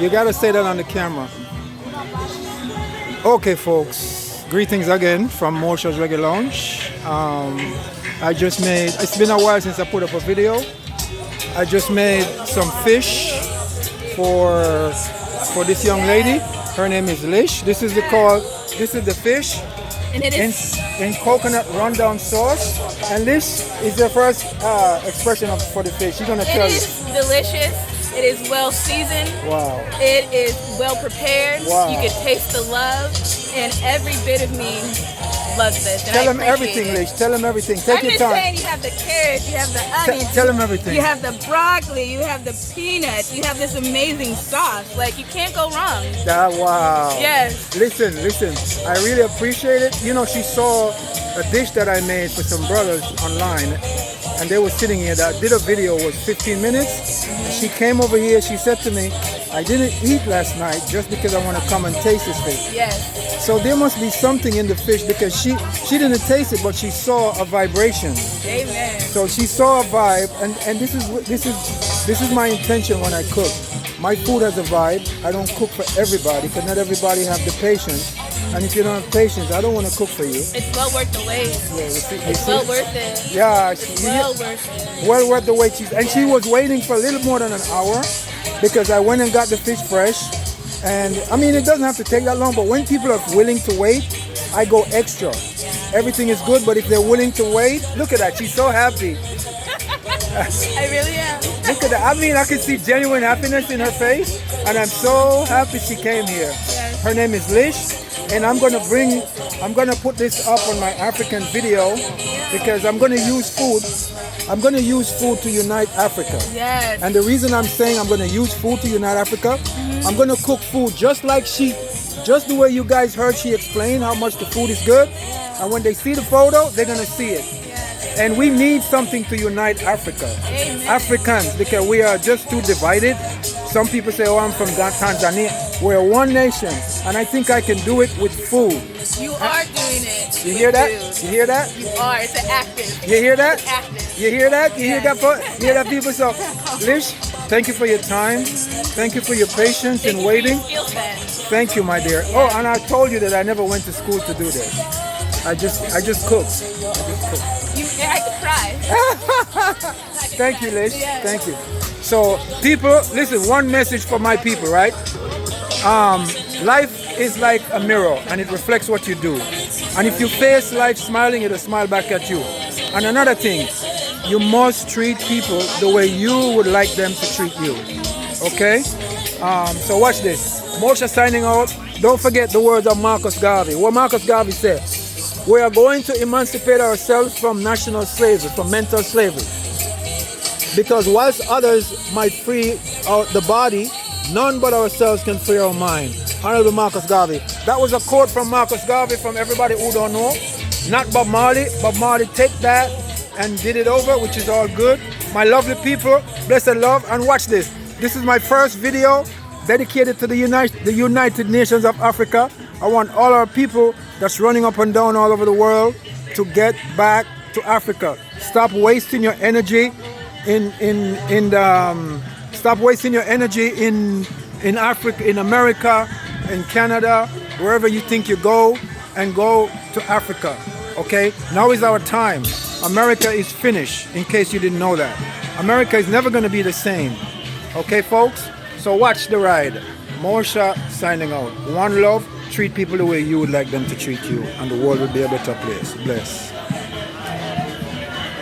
You gotta say that on the camera. Okay, folks. Greetings again from MOSHA'S Reggae Lounge. I just made, it's been a while since I put up a video. I just made some fish for this young lady. Her name is Lish. This is the fish. And it is in coconut rundown sauce. And this is the first expression for the fish. She's gonna tell you. It is delicious. It is well seasoned. Wow. It is well prepared. Wow. You can taste the love, and every bit of me loves this. And Tell him everything, Lish. Tell him everything. Take your time. I'm just saying, you have the carrots, you have the onions. Tell him everything. You have the broccoli, you have the peanuts, you have this amazing sauce. Like, you can't go wrong. Wow. Yes. Listen. I really appreciate it. You know, she saw a dish that I made for some brothers online, and they were sitting here. That did a video, was 15 minutes. She came over here, she said to me, I didn't eat last night just because I want to come and taste this fish. Yes. So there must be something in the fish, because she didn't taste it, but she saw a vibration. Amen. So she saw a vibe, and this is my intention when I cook. My food has a vibe. I don't cook for everybody, because not everybody have the patience. And if you don't have patience, I don't want to cook for you. It's well worth the wait. Yeah, it's well worth it. Yeah, well worth it. Well worth the wait. And she was waiting for a little more than an hour, because I went and got the fish fresh. And I mean, it doesn't have to take that long, but when people are willing to wait, I go extra. Everything is good, but if they're willing to wait, look at that. She's so happy. I really am. Look at that. I mean, I can see genuine happiness in her face, and I'm so happy she came here. Yes. Her name is Lish. And I'm gonna put this up on my African video, because I'm gonna use food. I'm gonna use food to unite Africa. Yes. And the reason I'm saying I'm gonna use food to unite Africa, I'm gonna cook food just the way you guys heard she explained how much the food is good. And when they see the photo, they're gonna see it. And we need something to unite Africa. Amen. Africans, because we are just too divided. Some people say, oh, I'm from Tanzania. We're one nation, and I think I can do it with food. You are doing it. You hear that? Food. You hear that? You are. It's an active. You hear that? It's active. You hear that? You Yes. hear that, people? So, Lish, thank you for your time. Thank you for your patience in waiting. Thank you, my dear. Oh, and I told you that I never went to school to do this. I just cooked. I could cry. Thank you, Lish. Yes. Thank you. So, people, listen, one message for my people, right? Life is like a mirror, and it reflects what you do. And if you face life smiling, it'll smile back at you. And another thing, you must treat people the way you would like them to treat you. Okay? So watch this. Mosha signing out. Don't forget the words of Marcus Garvey. What Marcus Garvey said: we are going to emancipate ourselves from national slavery, from mental slavery. Because whilst others might free the body, none but ourselves can free our mind. Honorable Marcus Garvey. That was a quote from Marcus Garvey, from everybody who don't know. Not Bob Marley. Bob Marley take that and did it over, which is all good. My lovely people, blessed love, and watch this. This is my first video dedicated to the United Nations of Africa. I want all our people that's running up and down all over the world to get back to Africa. Stop wasting your energy stop wasting your energy in Africa, in America, in Canada, wherever you think you go, and go to Africa. Okay? Now is our time. America is finished, in case you didn't know that. America is never going to be the same. Okay, folks? So watch the ride. Mosha signing out. One love. Treat people the way you would like them to treat you, and the world will be a better place. Bless.